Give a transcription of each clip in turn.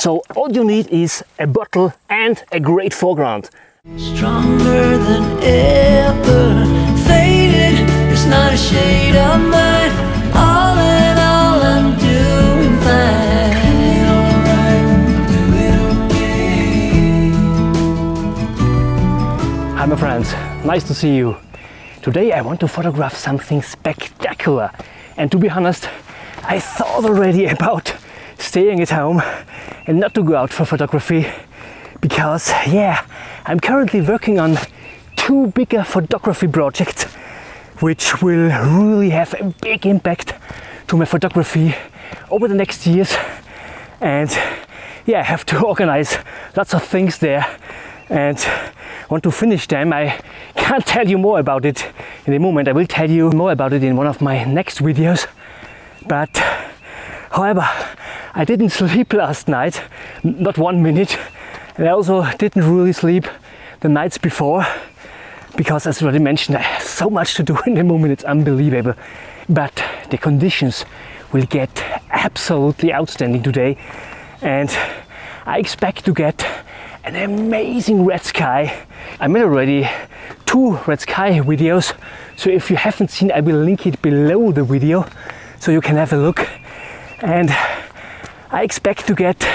So all you need is a bottle and a great foreground. Stronger than ever, faded, it's not a shade of mine. All in all, I'm doing fine. Alright, doing okay. Hi my friends, nice to see you. Today I want to photograph something spectacular. And to be honest, I thought already about staying at home and not to go out for photography. Because, yeah, I'm currently working on 2 bigger photography projects which will really have a big impact to my photography over the next years. And yeah, I have to organize lots of things there and want to finish them. I can't tell you more about it in a moment. I will tell you more about it in one of my next videos. But however, I didn't sleep last night, not 1 minute. And I also didn't really sleep the nights before, because as already mentioned, I have so much to do in the moment, it's unbelievable. But the conditions will get absolutely outstanding today, and I expect to get an amazing red sky. I made already 2 red sky videos, so if you haven't seen, I will link it below the video so you can have a look. And I expect to get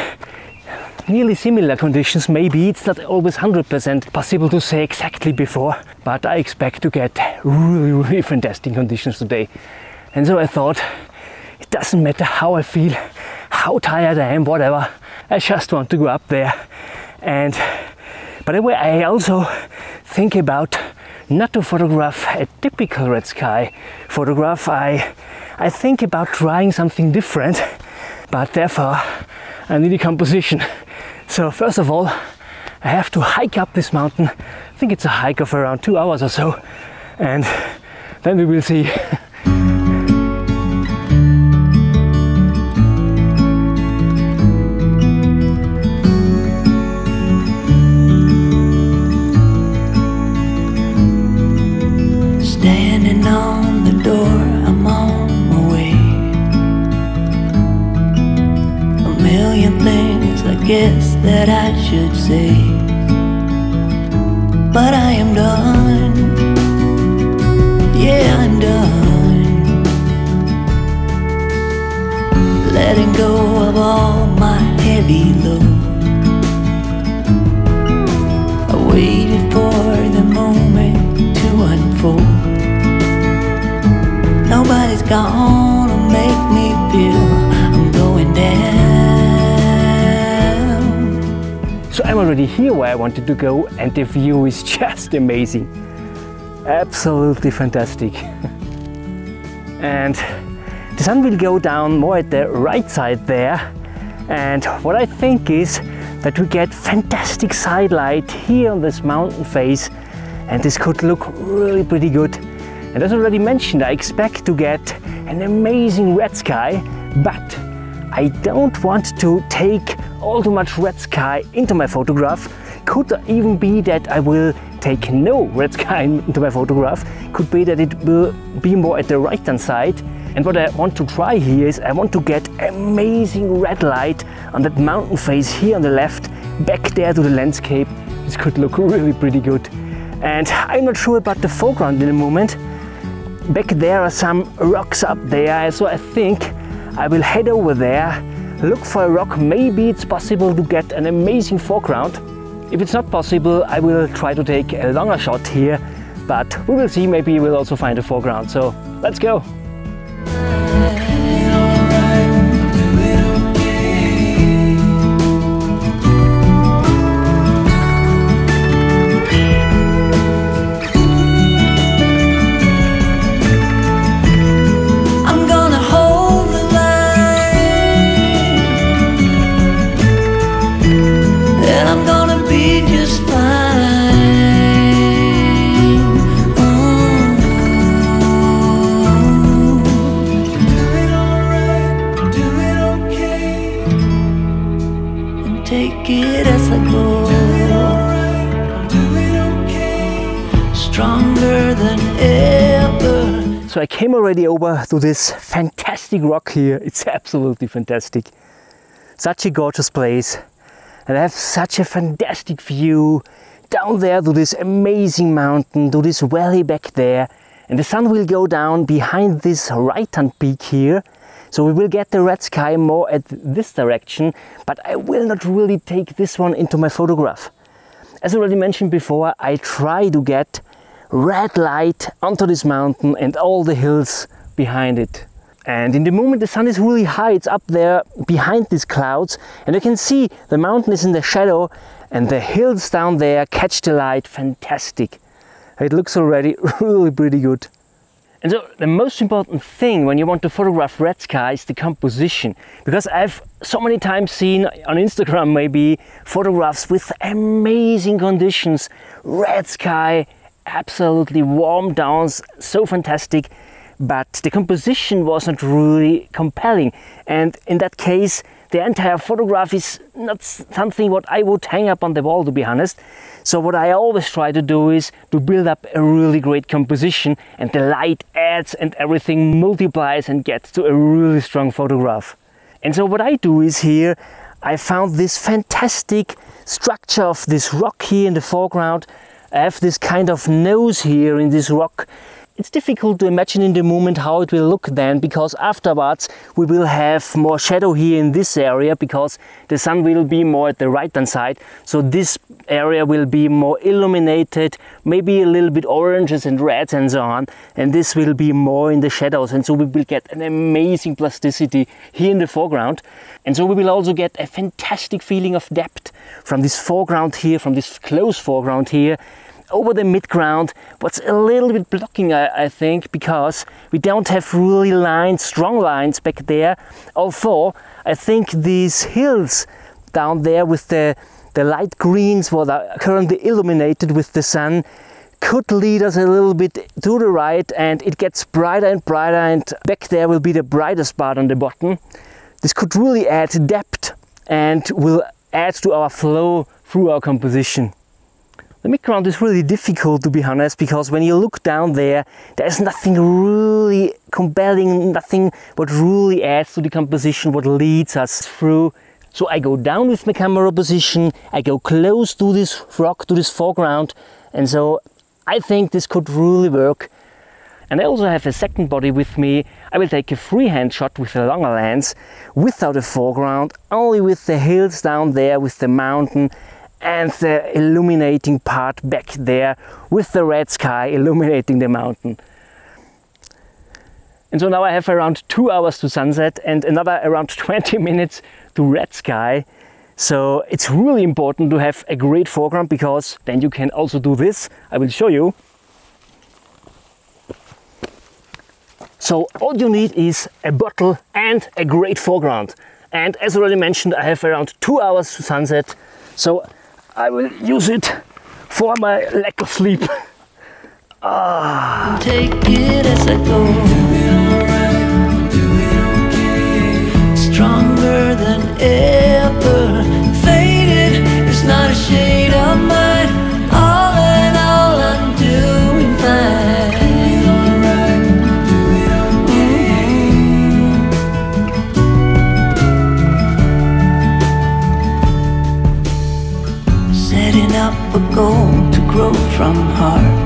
nearly similar conditions. Maybe it's not always 100% possible to say exactly before, but I expect to get really fantastic conditions today. And so I thought, it doesn't matter how I feel, how tired I am, whatever, I just want to go up there. And by the way, I also think about not to photograph a typical red sky photograph. I think about trying something different, but therefore I need a composition. So first of all, I have to hike up this mountain. I think it's a hike of around 2 hours or so, and then we will see. Standing on the door, I'm on my way. A million things I guess that I should say, but I am done. Yeah, I'm done. Letting go of all my heavy load. I waited for the moment to unfold. Nobody's gonna make me feel I'm going down. So I'm already here where I wanted to go, and the view is just amazing. Absolutely fantastic. And the sun will go down more at the right side there. And what I think is that we get fantastic side light here on this mountain face, and this could look really pretty good. And as already mentioned, I expect to get an amazing red sky, but I don't want to take all too much red sky into my photograph. Could even be that I will take no red sky into my photograph. Could be that it will be more at the right hand side. And what I want to try here is I want to get amazing red light on that mountain face here on the left, back there to the landscape. This could look really pretty good. And I'm not sure about the foreground in a moment. Back there are some rocks up there, so I think I will head over there, look for a rock. Maybe it's possible to get an amazing foreground. If it's not possible, I will try to take a longer shot here, but we will see. Maybe we'll also find a foreground. So let's go. Take it as I go. Stronger than ever. So I came already over to this fantastic rock here. It's absolutely fantastic. Such a gorgeous place. And I have such a fantastic view down there to this amazing mountain, to this valley back there. And the sun will go down behind this right-hand peak here. So we will get the red sky more at this direction, but I will not really take this one into my photograph. As already mentioned before, I try to get red light onto this mountain and all the hills behind it. And in the moment the sun is really high, it's up there behind these clouds, and you can see the mountain is in the shadow and the hills down there catch the light. Fantastic. It looks already really pretty good. And so the most important thing when you want to photograph red sky is the composition, because I've so many times seen on Instagram maybe photographs with amazing conditions, red sky, absolutely warm downs, so fantastic, but the composition wasn't really compelling, and in that case the entire photograph is not something what I would hang up on the wall, to be honest. So what I always try to do is to build up a really great composition, and the light adds and everything multiplies and gets to a really strong photograph. And so what I do is here, I found this fantastic structure of this rock here in the foreground. I have this kind of nose here in this rock. It's difficult to imagine in the moment how it will look then, because afterwards we will have more shadow here in this area, because the sun will be more at the right hand side. So this area will be more illuminated, maybe a little bit oranges and reds and so on, and this will be more in the shadows, and so we will get an amazing plasticity here in the foreground. And so we will also get a fantastic feeling of depth from this foreground here, from this close foreground here, over the midground. What's a little bit blocking, I think, because we don't have really lines, strong lines back there. Although I think these hills down there with the light greens, what are currently illuminated with the sun, could lead us a little bit to the right, and it gets brighter and brighter, and back there will be the brightest spot on the bottom. This could really add depth and will add to our flow through our composition. The midground is really difficult, to be honest, because when you look down there, there's nothing really compelling, nothing what really adds to the composition, what leads us through. So I go down with my camera position, I go close to this rock, to this foreground, and so I think this could really work. And I also have a second body with me. I will take a freehand shot with a longer lens, without a foreground, only with the hills down there, with the mountain, and the illuminating part back there with the red sky illuminating the mountain. And so now I have around 2 hours to sunset and another around 20 minutes to red sky. So it's really important to have a great foreground, because then you can also do this. I will show you. So all you need is a bottle and a great foreground. And as already mentioned, I have around 2 hours to sunset. So I will use it for my lack of sleep. Take it as I go. Do it alright, do it okay. Stronger than ever. Faded, it's not a shade of mine. All in all, I'm doing fine. Do it alright, do it okay. Setting up a goal to grow from heart.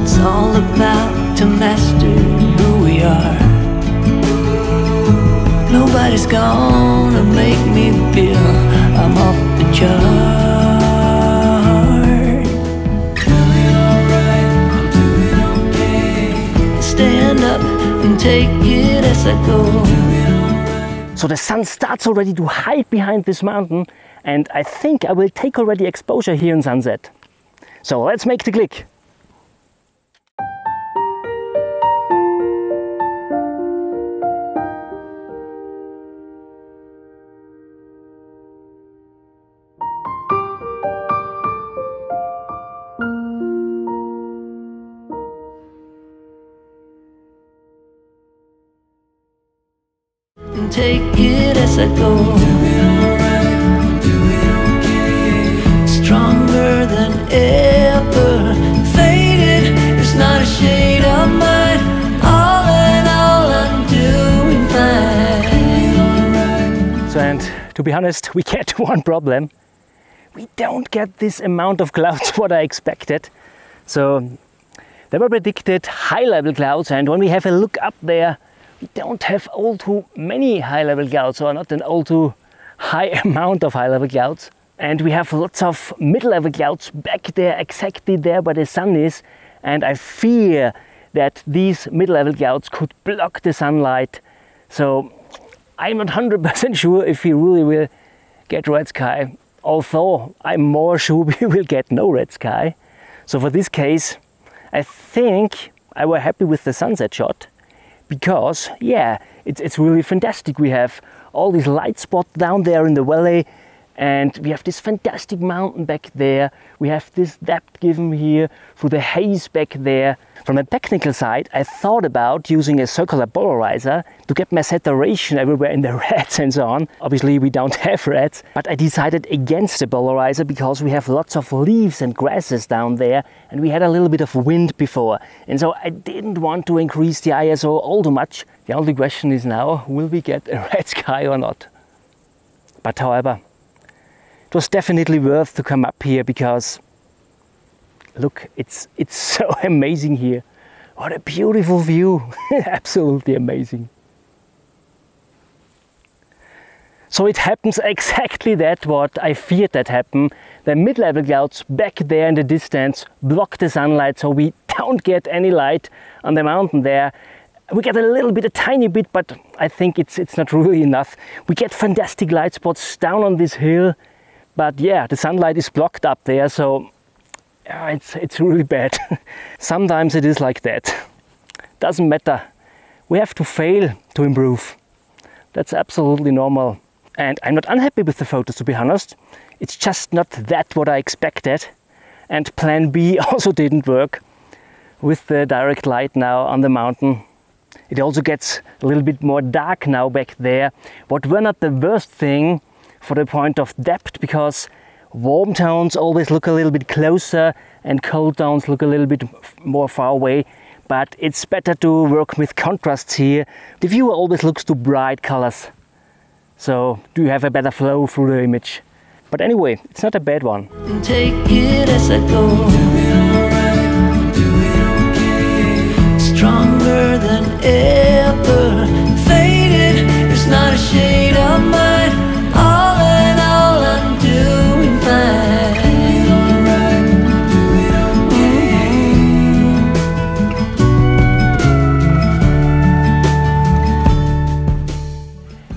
It's all about to master who we are. Nobody's gonna make me feel I'm off the chart. Do it alright, I'll do it okay. Stand up and take it as I go. Do it alright. So the sun starts already to hide behind this mountain, and I think I will take already exposure here in sunset. So let's make the click. Take it as I go. Do it alright, do it okay. Stronger than ever. Faded, it's not a shade of mine. All in all, I'm doing fine. to be honest, we get one problem. We don't get this amount of clouds what I expected. So they were predicted high-level clouds, and when we have a look up there, we don't have all too many high-level clouds, or not an all too high amount of high-level clouds. And we have lots of mid-level clouds back there, exactly there where the sun is. And I fear that these mid-level clouds could block the sunlight. So I'm not 100% sure if we really will get red sky, although I'm more sure we will get no red sky. So for this case, I think I were happy with the sunset shot, because yeah, it's really fantastic. We have all these light spots down there in the valley, and we have this fantastic mountain back there. We have this depth given here through the haze back there. From a technical side, I thought about using a circular polarizer to get my saturation everywhere in the reds and so on. Obviously we don't have reds, but I decided against the polarizer because we have lots of leaves and grasses down there, and we had a little bit of wind before. And so I didn't want to increase the ISO all too much. The only question is now, will we get a red sky or not? But however, it was definitely worth to come up here, because look, it's so amazing here. What a beautiful view. Absolutely amazing. So it happens exactly that what I feared that happen. The mid-level clouds back there in the distance block the sunlight, so we don't get any light on the mountain there. We get a little bit, a tiny bit, but I think it's not really enough. We get fantastic light spots down on this hill, but yeah, the sunlight is blocked up there, so it's really bad. Sometimes it is like that. Doesn't matter. We have to fail to improve. That's absolutely normal. And I'm not unhappy with the photos, to be honest. It's just not that what I expected. And plan B also didn't work with the direct light now on the mountain. It also gets a little bit more dark now back there. What were not the worst thing for the point of depth, because warm tones always look a little bit closer and cold tones look a little bit more far away. But it's better to work with contrasts here. The viewer always looks to bright colors, so you have a better flow through the image. But anyway, it's not a bad one. Take it as I go. Do it alright, do it okay. Stronger than ever. Faded, there's not a shade of mine. All in all, I'm doing fine. Do it alright, do it okay.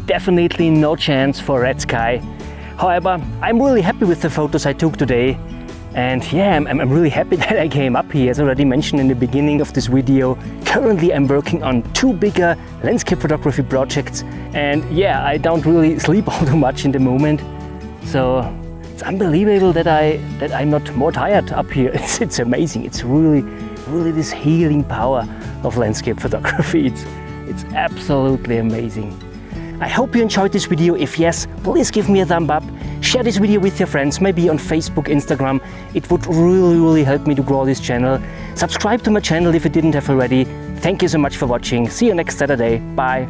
Definitely no chance for red sky. However, I'm really happy with the photos I took today. And yeah, I'm really happy that I came up here, as already mentioned in the beginning of this video. Currently I'm working on 2 bigger landscape photography projects, and yeah, I don't really sleep all too much in the moment. So it's unbelievable that I'm not more tired up here. It's amazing. It's really this healing power of landscape photography. It's absolutely amazing. I hope you enjoyed this video. If yes, please give me a thumb up. Share this video with your friends, maybe on Facebook, Instagram. It would really help me to grow this channel. Subscribe to my channel if you didn't have already. Thank you so much for watching. See you next Saturday. Bye.